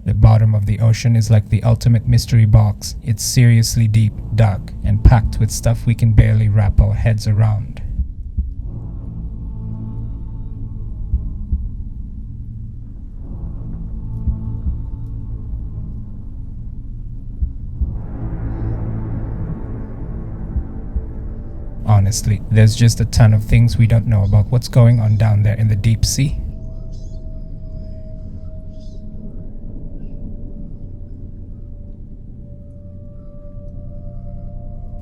The bottom of the ocean is like the ultimate mystery box. It's seriously deep, dark, and packed with stuff we can barely wrap our heads around. Honestly, there's just a ton of things we don't know about what's going on down there in the deep sea.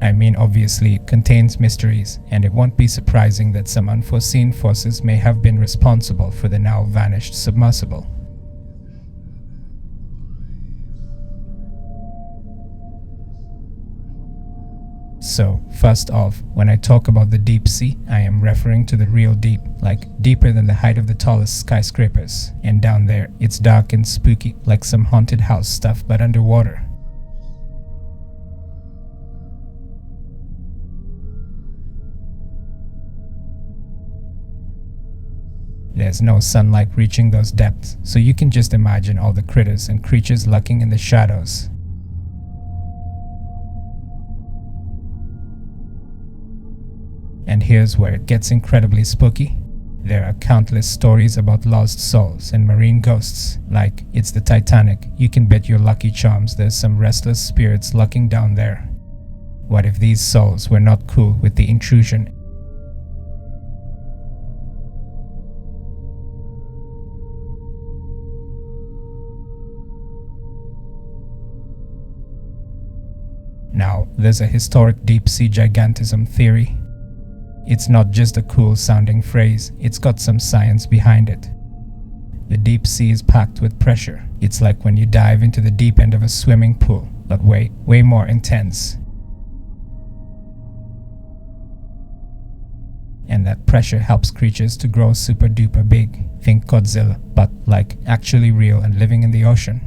I mean, obviously, it contains mysteries, and it won't be surprising that some unforeseen forces may have been responsible for the now vanished submersible. So, first off, when I talk about the deep sea, I am referring to the real deep, like deeper than the height of the tallest skyscrapers. And down there, it's dark and spooky, like some haunted house stuff but underwater. There's no sunlight reaching those depths, so you can just imagine all the critters and creatures lurking in the shadows. And here's where it gets incredibly spooky. There are countless stories about lost souls and marine ghosts. Like, it's the Titanic. You can bet your lucky charms there's some restless spirits lurking down there. What if these souls were not cool with the intrusion? Now, there's a historic deep-sea gigantism theory. It's not just a cool-sounding phrase, it's got some science behind it. The deep sea is packed with pressure. It's like when you dive into the deep end of a swimming pool, but way more intense. And that pressure helps creatures to grow super duper big. Think Godzilla, but like actually real and living in the ocean.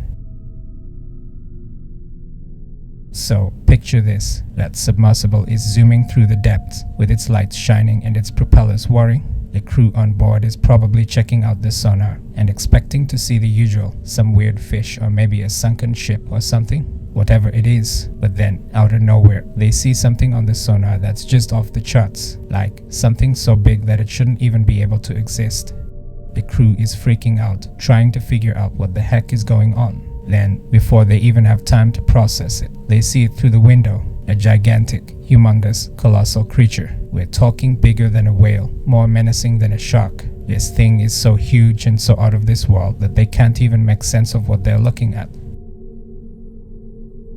So, picture this, that submersible is zooming through the depths with its lights shining and its propellers whirring. The crew on board is probably checking out the sonar and expecting to see the usual, some weird fish or maybe a sunken ship or something, whatever it is. But then, out of nowhere, they see something on the sonar that's just off the charts, like something so big that it shouldn't even be able to exist. The crew is freaking out, trying to figure out what the heck is going on. Then, before they even have time to process it, they see it through the window. A gigantic, humongous, colossal creature. We're talking bigger than a whale, more menacing than a shark. This thing is so huge and so out of this world that they can't even make sense of what they're looking at.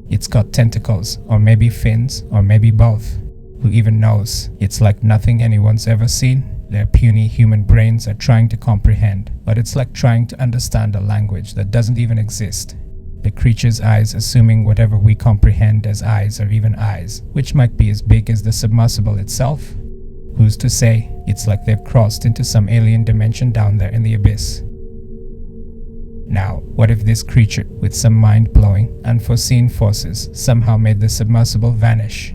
It's got tentacles, or maybe fins, or maybe both. Who even knows? It's like nothing anyone's ever seen. Their puny human brains are trying to comprehend, but it's like trying to understand a language that doesn't even exist. The creature's eyes assuming whatever we comprehend as eyes are even eyes, which might be as big as the submersible itself. Who's to say? It's like they've crossed into some alien dimension down there in the abyss. Now, what if this creature, with some mind-blowing, unforeseen forces, somehow made the submersible vanish?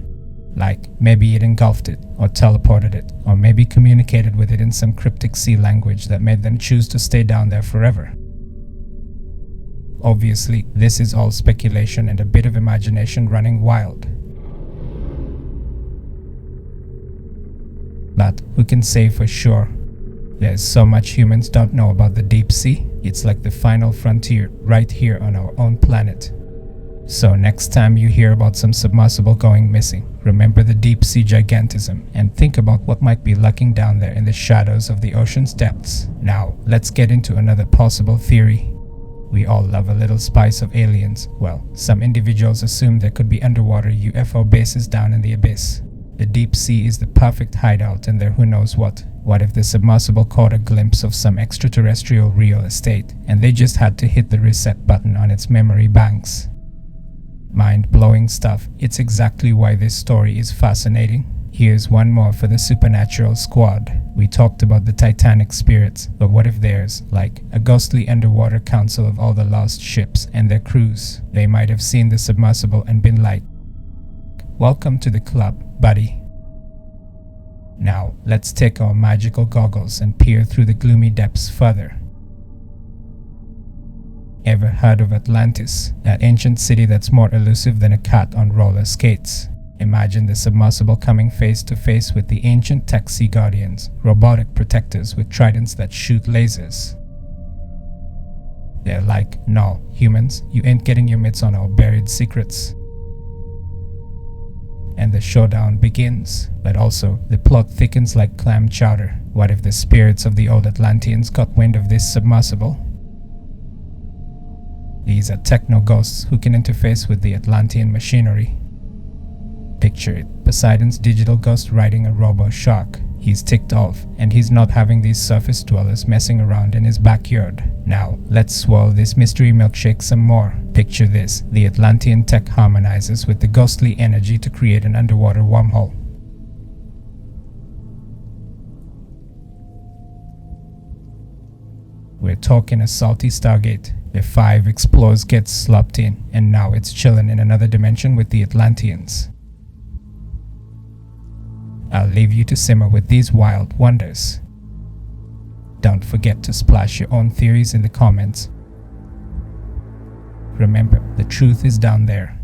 Like, maybe it engulfed it, or teleported it, or maybe communicated with it in some cryptic sea language that made them choose to stay down there forever. Obviously, this is all speculation and a bit of imagination running wild. But who can say for sure? There's so much humans don't know about the deep sea. It's like the final frontier right here on our own planet. So next time you hear about some submersible going missing, remember the deep sea gigantism and think about what might be lurking down there in the shadows of the ocean's depths. Now, let's get into another possible theory. We all love a little spice of aliens. Well, some individuals assume there could be underwater UFO bases down in the abyss. The deep sea is the perfect hideout and there who knows what. What if the submersible caught a glimpse of some extraterrestrial real estate and they just had to hit the reset button on its memory banks? Mind-blowing stuff. It's exactly why this story is fascinating. Here's one more for the supernatural squad. We talked about the Titanic spirits, but what if there's, like, a ghostly underwater council of all the lost ships and their crews? They might have seen the submersible and been like, "Welcome to the club, buddy." Now, let's take our magical goggles and peer through the gloomy depths further. Ever heard of Atlantis, that ancient city that's more elusive than a cat on roller skates? Imagine the submersible coming face to face with the ancient tech sea guardians, robotic protectors with tridents that shoot lasers. They're like, no, humans, you ain't getting your mitts on our buried secrets. And the showdown begins, but also the plot thickens like clam chowder. What if the spirits of the old Atlanteans got wind of this submersible? These are techno ghosts who can interface with the Atlantean machinery. Picture it, Poseidon's digital ghost riding a robo shark. He's ticked off, and he's not having these surface dwellers messing around in his backyard. Now, let's swirl this mystery milkshake some more. Picture this, the Atlantean tech harmonizes with the ghostly energy to create an underwater wormhole. We're talking a salty Stargate. The 5 explorers get slopped in, and now it's chilling in another dimension with the Atlanteans. I'll leave you to simmer with these wild wonders. Don't forget to splash your own theories in the comments. Remember, the truth is down there.